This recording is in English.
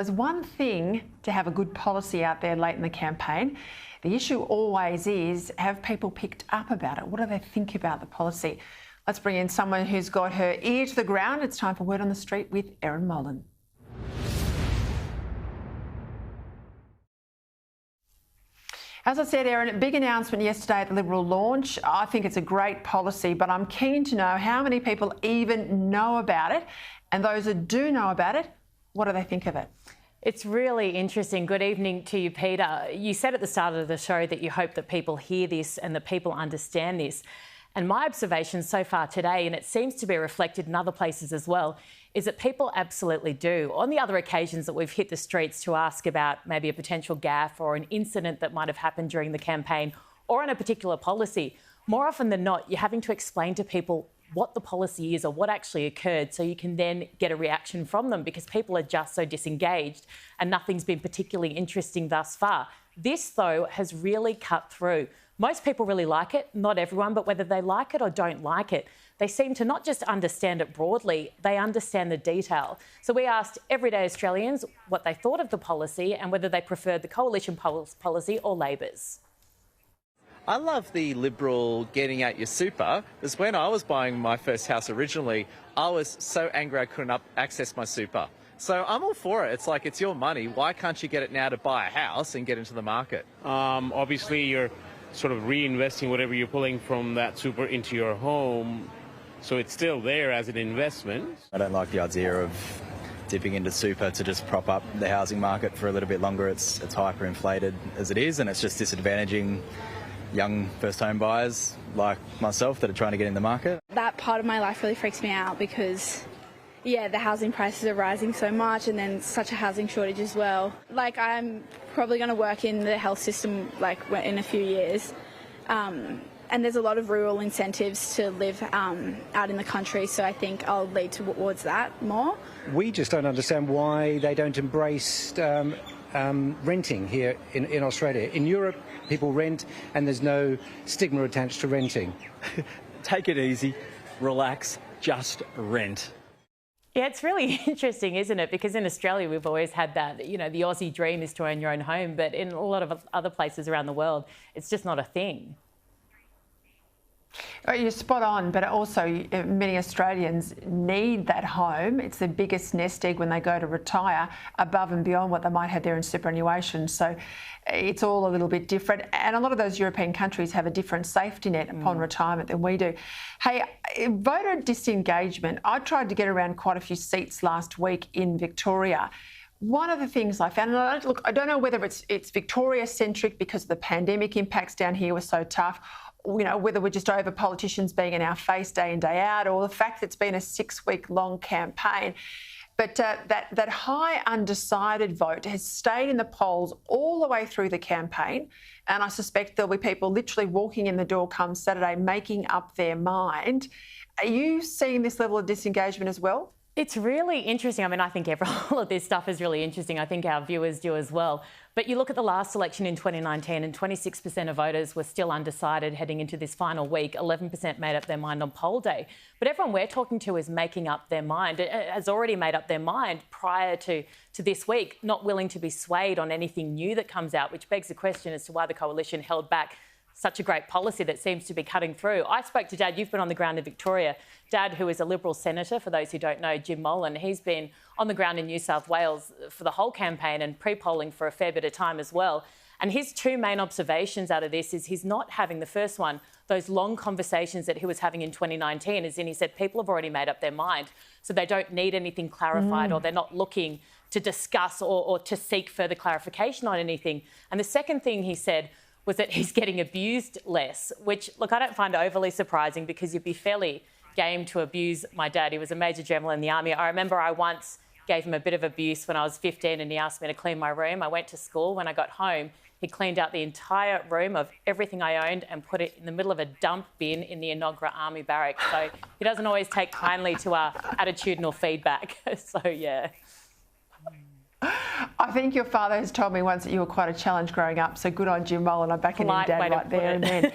There's one thing to have a good policy out there late in the campaign. The issue always is, have people picked up about it? What do they think about the policy? Let's bring in someone who's got her ear to the ground. It's time for Word on the Street with Erin Molan. As I said, Erin, a big announcement yesterday at the Liberal launch. I think it's a great policy, but I'm keen to know how many people even know about it, and those that do know about it, what do they think of it? It's really interesting. Good evening to you, Peter. You said at the start of the show that you hope that people hear this and that people understand this. And my observation so far today, and it seems to be reflected in other places as well, is that people absolutely do. On the other occasions that we've hit the streets to ask about maybe a potential gaffe or an incident that might have happened during the campaign or on a particular policy, more often than not, you're having to explain to people what the policy is or what actually occurred so you can then get a reaction from them, because people are just so disengaged and nothing's been particularly interesting thus far. This, though, has really cut through. Most people really like it, not everyone, but whether they like it or don't like it, they seem to not just understand it broadly, they understand the detail. So we asked everyday Australians what they thought of the policy and whether they preferred the Coalition policy or Labor's. I love the Liberal getting at your super, because when I was buying my first house originally, I was so angry I couldn't access my super. So I'm all for it. It's like, it's your money. Why can't you get it now to buy a house and get into the market? Obviously, you're sort of reinvesting whatever you're pulling from that super into your home, so it's still there as an investment. I don't like the idea of dipping into super to just prop up the housing market for a little bit longer. It's hyperinflated as it is, and it's just disadvantaging young first home buyers like myself that are trying to get in the market. That part of my life really freaks me out because, yeah, the housing prices are rising so much, and then such a housing shortage as well. Like, I'm probably going to work in the health system in a few years, and there's a lot of rural incentives to live out in the country, so I think I'll lead towards that more. We just don't understand why they don't embrace renting here in Australia. In Europe, people rent and there's no stigma attached to renting. Take it easy, relax, just rent. Yeah, it's really interesting, isn't it? Because in Australia, we've always had that, you know, the Aussie dream is to own your own home, but in a lot of other places around the world, it's just not a thing. You're spot on, but also many Australians need that home. It's the biggest nest egg when they go to retire, above and beyond what they might have there in superannuation. So it's all a little bit different. And a lot of those European countries have a different safety net upon retirement than we do. Hey, voter disengagement. I tried to get around quite a few seats last week in Victoria. One of the things I found, and look, I don't know whether it's Victoria-centric because the pandemic impacts down here were so tough, you know, whether we're just over politicians being in our face day in, day out, or the fact that it's been a 6-week-long campaign. But that high undecided vote has stayed in the polls all the way through the campaign, and I suspect there'll be people literally walking in the door come Saturday making up their mind. Are you seeing this level of disengagement as well? It's really interesting. I mean, I think all of this stuff is really interesting. I think our viewers do as well. But you look at the last election in 2019 and 26% of voters were still undecided heading into this final week. 11% made up their mind on poll day. But everyone we're talking to is making up their mind, has already made up their mind prior to this week, not willing to be swayed on anything new that comes out, which begs the question as to why the coalition held back such a great policy that seems to be cutting through. I spoke to Dad, you've been on the ground in Victoria. Dad, who is a Liberal senator, for those who don't know, Jim Molan, he's been on the ground in New South Wales for the whole campaign and pre-polling for a fair bit of time as well. And his two main observations out of this is he's not having, the first one, those long conversations that he was having in 2019, as in he said people have already made up their mind, so they don't need anything clarified or they're not looking to discuss or to seek further clarification on anything. And the second thing he said was that he's getting abused less, which, look, I don't find overly surprising because you'd be fairly game to abuse my dad. He was a Major General in the Army. I remember I once gave him a bit of abuse when I was 15 and he asked me to clean my room. I went to school. When I got home, he cleaned out the entire room of everything I owned and put it in the middle of a dump bin in the Enoggera Army barracks. So he doesn't always take kindly to our attitudinal feedback. So, yeah. I think your father has told me once that you were quite a challenge growing up, so good on Jim Molan. I'm backing him, Dad, right there and then.